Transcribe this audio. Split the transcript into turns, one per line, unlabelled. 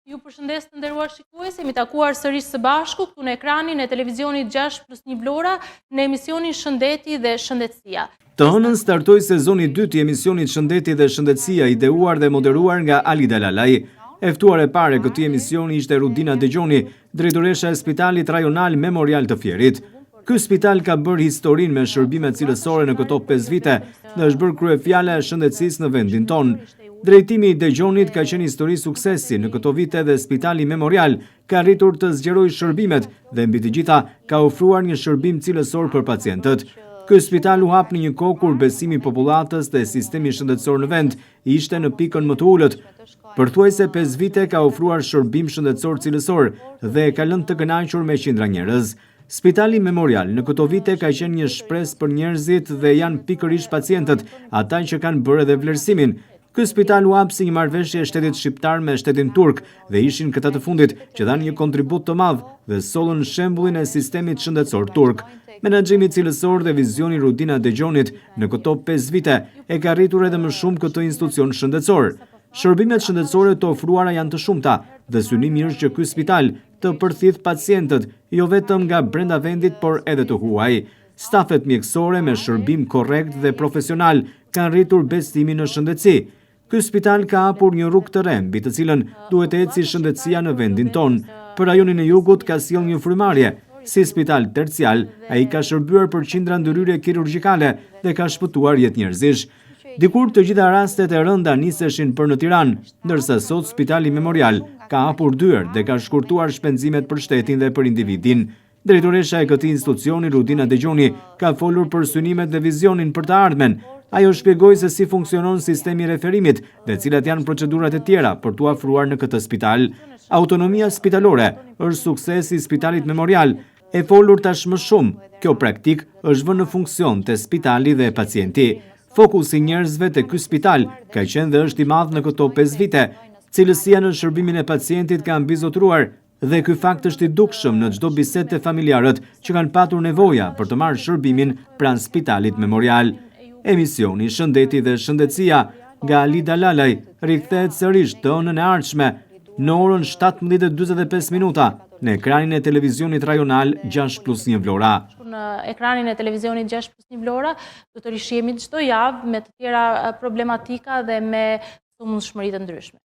Ju përshëndes të nderuar shikues, jemi takuar sërish së bashku këtu në ekranin e televizionit 6+1 Vlora në emisionin Shëndeti dhe Shëndetësia.
Të hënën startoi sezoni 2 i emisionit Shëndeti dhe Shëndetësia, ideuar dhe moderuar nga Alida Lalaj. E ftuar e pare këtij emisioni ishte Rudina Dexhoni, drejtoresha e Spitalit Rajonal Memorial të Fierit. Ky spital ka bërë historinë me shërbime cilësore në këto 5 vite dhe është bërë kryefjala e shëndetësisë në vendin tonë. Drejtimi i Dexhonit ka qenë histori suksesi në këto vite dhe Spitali Memorial ka arritur të zgjerojë shërbimet dhe mbi të gjitha ka ofruar një shërbim cilësor për pacientët. Ky spital u hap në një kohë kur besimi i popullatës dhe sistemi shëndetësor në vend ishte në pikën më të ulët. Përthuajse 5 vite ka ofruar shërbim shëndetësor cilësor dhe ka lënë të kënaqur me qindra njerëz. Spitali Memorial në këto vite ka qenë një shpresë për njerëzit dhe janë pikërisht pacientët, ata që kanë bërë edhe vlerësimin. Ky spital u hap si një marrëveshje e shtetit shqiptar me shtetin turk dhe ishin këta të fundit që dhanë një kontribut të madh dhe sollën shembullin e sistemit shëndetësor turk. Menaxhimi cilësor dhe vizioni Rudina Dexhonit në këto 5 vite e ka arritur edhe më shumë këtë institucion shëndetësor. Shërbimet shëndetësore të ofruara janë të shumta dhe synimi është që ky spital të përthith pacientët jo vetëm nga brenda vendit por edhe të huaj. Stafet mjekësore me shërbim korrekt dhe profesional kanë rritur besimin në shëndetësi. Ky spital ka hapur një rrugë të re, mbi të cilën duhet të ecë shëndetësia në vendin tonë. Për rajonin e Jugut ka sjellë një frymarrje. Si spital tercial, ai ka shërbyer për qindra ndërhyrje kirurgjikale dhe ka shpëtuar jetë njerëzish. Dikur të gjitha rastet e rënda niseshin për në Tiranë, ndërsa sot Spitali Memorial ka hapur dyert dhe ka shkurtuar shpenzimet për shtetin dhe për individin. Drejtoresha e këtij institucioni, Rudina Dexhoni, ka folur për synimet dhe vizionin për të ardhmen. Ajo shpjegoi se si funksionon sistemi i referimit dhe cilat janë procedurat e tjera për t'u afruar në këtë spital. Autonomia spitalore është suksesi i Spitalit Memorial. E folur tash më shumë, kjo praktik është vënë në funksion te spitali dhe pacienti. Fokusi i njerëzve te ky spital ka qenë dhe është i madh në këto 5 vite. Cilësia në shërbimin e pacientit ka mbizotruar dhe ky fakt është i dukshëm në çdo bisedë te familjarët që kanë patur nevoja për të marrë shërbimin pranë Spitalit Memorial. Emisioni Shëndeti dhe Shëndetësia nga Alida Lalaj rikthehet sërish të hënën e ardhshme në orën 17:45 në ekranin e televizionit rajonal 6+1 Vlora.
Në ekranin e televizionit 6+1 Vlora do të rishihemi çdo javë me të tjera problematika dhe me sëmundshmëri të ndryshme.